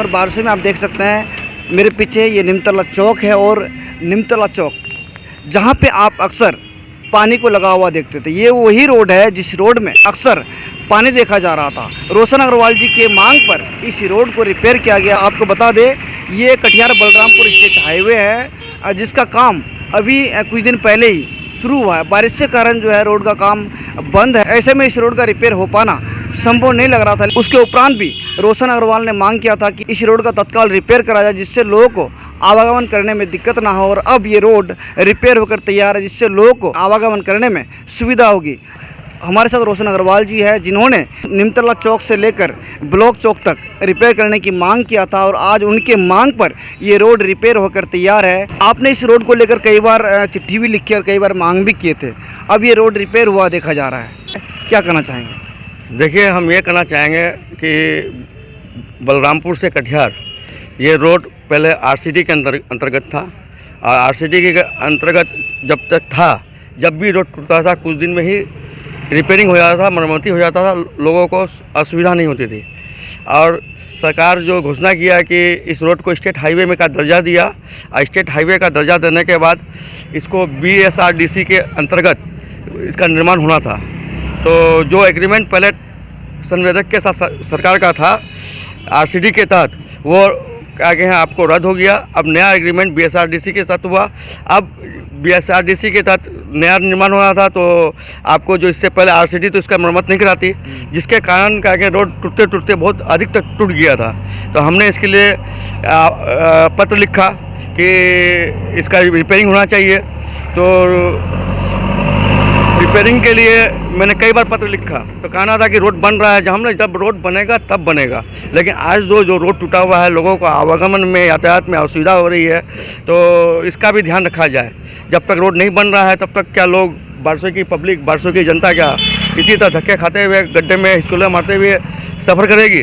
बारसे में आप देख सकते हैं मेरे पीछे ये निमतला चौक है। और निमतला चौक जहाँ पे आप अक्सर पानी को लगा हुआ देखते थे, ये वही रोड है जिस रोड में अक्सर पानी देखा जा रहा था। रोशन अग्रवाल जी के मांग पर इस रोड को रिपेयर किया गया। आपको बता दें, ये कटिहार बलरामपुर स्टेट हाईवे है जिसका काम अभी कुछ दिन पहले ही शुरू हुआ है। बारिश के कारण जो है रोड का काम बंद है। ऐसे में इस रोड का रिपेयर हो पाना संभव नहीं लग रहा था। उसके उपरांत भी रोशन अग्रवाल ने मांग किया था कि इस रोड का तत्काल रिपेयर करा जाए, जिससे लोगों को आवागमन करने में दिक्कत ना हो। और अब ये रोड रिपेयर होकर तैयार है, जिससे लोगों को आवागमन करने में सुविधा होगी। हमारे साथ रोशन अग्रवाल जी है, जिन्होंने निमतला चौक से लेकर ब्लॉक चौक तक रिपेयर करने की मांग किया था और आज उनके मांग पर ये रोड रिपेयर होकर तैयार है। आपने इस रोड को लेकर कई बार चिट्ठी भी लिखी और कई बार मांग भी किए थे। अब ये रोड रिपेयर हुआ देखा जा रहा है, क्या कहना चाहेंगे? देखिए, हम ये कहना चाहेंगे कि बलरामपुर से कटिहार ये रोड पहले आरसीडी के अंतर्गत था। और आरसीडी के अंतर्गत जब तक था, जब भी रोड टूटता था कुछ दिन में ही रिपेयरिंग हो जाता था, मरम्मती हो जाता था, लोगों को असुविधा नहीं होती थी। और सरकार जो घोषणा किया कि इस रोड को स्टेट हाईवे में का दर्जा दिया, और स्टेट हाईवे का दर्जा देने के बाद इसको BSRDC के अंतर्गत इसका निर्माण होना था। तो जो एग्रीमेंट पहले संवेदक के साथ सरकार का था आरसीडी के तहत, वो आगे हैं आपको रद्द हो गया। अब नया एग्रीमेंट BSRDC के साथ हुआ। अब BSRDC के तहत नया निर्माण हो रहा था, तो आपको जो इससे पहले आरसीडी तो इसका मरम्मत नहीं कराती, जिसके कारण आगे रोड टूटते टूटते बहुत अधिक तक टूट गया था। तो हमने इसके लिए पत्र लिखा कि इसका रिपेयरिंग होना चाहिए। तो रिपेयरिंग के लिए मैंने कई बार पत्र लिखा, तो कहना था कि रोड बन रहा है, जब रोड बनेगा तब बनेगा। लेकिन आज जो रोड टूटा हुआ है, लोगों को आवागमन में, यातायात में असुविधा हो रही है, तो इसका भी ध्यान रखा जाए। जब तक रोड नहीं बन रहा है तब तक क्या लोग बारसों की पब्लिक, बारसों की जनता क्या इसी तरह धक्के खाते हुए, गड्ढे में हिचकोले मारते हुए सफ़र करेगी?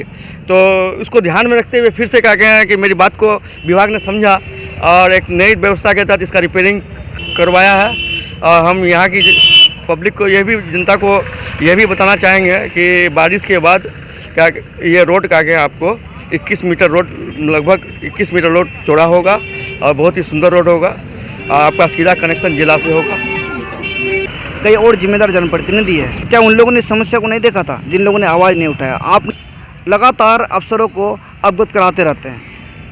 तो उसको ध्यान में रखते हुए फिर से क्या कहें कि मेरी बात को विभाग ने समझा और एक नई व्यवस्था के तहत इसका रिपेयरिंग करवाया है। और हम यहाँ की पब्लिक को, जनता को यह भी बताना चाहेंगे कि बारिश के बाद क्या ये रोड का के आपको 21 मीटर रोड, लगभग 21 मीटर रोड चौड़ा होगा और बहुत ही सुंदर रोड होगा। आपका सीधा कनेक्शन जिला से होगा। कई और जिम्मेदार जनप्रतिनिधि है, क्या उन लोगों ने समस्या को नहीं देखा था, जिन लोगों ने आवाज़ नहीं उठाया? आप लगातार अफसरों को अवगत कराते रहते हैं।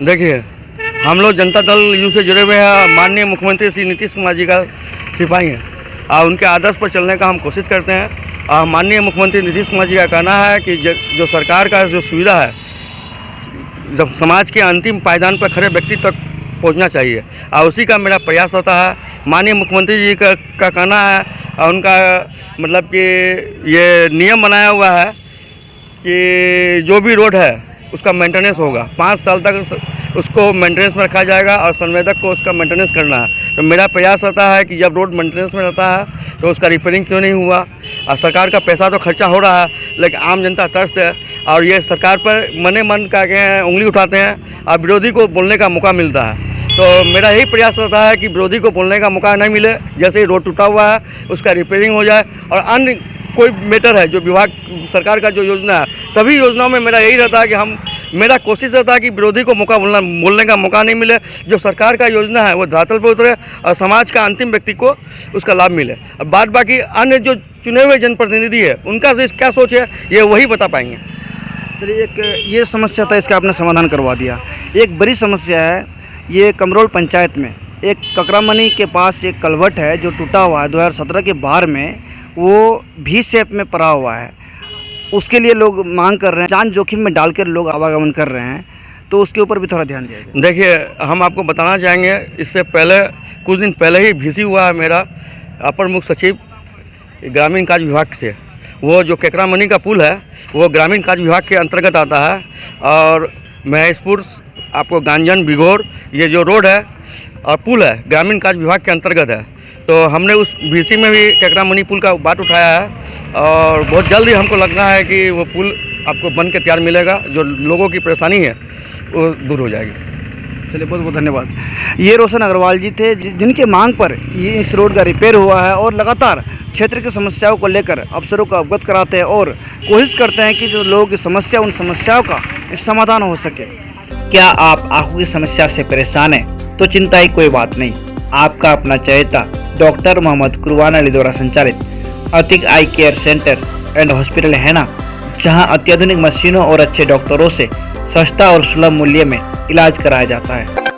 देखिए, हम लोग जनता दल यू से जुड़े हुए हैं। माननीय मुख्यमंत्री श्री नीतीश कुमार जी का सिपाही हैं और उनके आदर्श पर चलने का हम कोशिश करते हैं। और माननीय मुख्यमंत्री नीतीश कुमार जी का कहना है कि जो सरकार का जो सुविधा है, जब समाज के अंतिम पायदान पर खड़े व्यक्ति तक पहुंचना चाहिए, और उसी का मेरा प्रयास होता है। माननीय मुख्यमंत्री जी का कहना है और उनका मतलब कि ये नियम बनाया हुआ है कि जो भी रोड है उसका मेंटेनेंस होगा, 5 साल तक उसको मेंटेनेंस में रखा जाएगा और संवेदक को उसका मेंटेनेंस करना है। तो मेरा प्रयास रहता है कि जब रोड मेंटेनेंस में रहता है तो उसका रिपेयरिंग क्यों नहीं हुआ। और सरकार का पैसा तो खर्चा हो रहा है, लेकिन आम जनता तरस है और ये सरकार पर मने मन का उंगली उठाते हैं और विरोधी को बोलने का मौका मिलता है। तो मेरा यही प्रयास रहता है कि विरोधी को बोलने का मौका नहीं मिले। जैसे ही रोड टूटा हुआ है उसका रिपेयरिंग हो जाए, और अन्य कोई मैटर है जो विभाग सरकार का जो योजना है, सभी योजनाओं में मेरा यही रहता है कि मेरा कोशिश रहता है कि विरोधी को बोलने का मौका नहीं मिले। जो सरकार का योजना है वो धरातल पर उतरे और समाज का अंतिम व्यक्ति को उसका लाभ मिले। और बाद बाकी अन्य जो चुने हुए जनप्रतिनिधि है उनका क्या सोच है, ये वही बता पाएंगे। चलिए, एक ये समस्या था, इसका आपने समाधान करवा दिया। एक बड़ी समस्या है, ये कमरोल पंचायत में एक ककरामनी के पास एक कलवट है जो टूटा हुआ है 2017 के बाढ़ में, वो भी शेप में पड़ा हुआ है। उसके लिए लोग मांग कर रहे हैं, जान जोखिम में डालकर लोग आवागमन कर रहे हैं, तो उसके ऊपर भी थोड़ा ध्यान दिया जाए। देखिए, हम आपको बताना चाहेंगे, इससे पहले कुछ दिन पहले ही VC हुआ है मेरा अपर मुख्य सचिव ग्रामीण कार्य विभाग से। वो जो ककरामनी का पुल है वो ग्रामीण कार्य विभाग के अंतर्गत आता है, और महेशपुर आपको गांजन बिघोर ये जो रोड है और पुल है ग्रामीण कार्य विभाग के अंतर्गत है। तो हमने उस VC में भी ककरामनी पुल का बात उठाया है, और बहुत जल्द ही हमको लग रहा है कि वो पुल आपको बन के तैयार मिलेगा। जो लोगों की परेशानी है वो दूर हो जाएगी। चलिए, बहुत बहुत धन्यवाद। ये रोशन अग्रवाल जी थे जिनके मांग पर ये इस रोड का रिपेयर हुआ है और लगातार क्षेत्र की समस्याओं को लेकर अफसरों को अवगत कराते हैं और कोशिश करते हैं कि जो लोगों की समस्या, उन समस्याओं का समाधान हो सके। क्या आप आंखों की समस्या से परेशान हैं? तो चिंता की कोई बात नहीं। आपका अपना चहेता डॉक्टर मोहम्मद कुरबान अली द्वारा संचालित अतिक आई केयर सेंटर एंड हॉस्पिटल है ना, जहां अत्याधुनिक मशीनों और अच्छे डॉक्टरों से सस्ता और सुलभ मूल्य में इलाज कराया जाता है।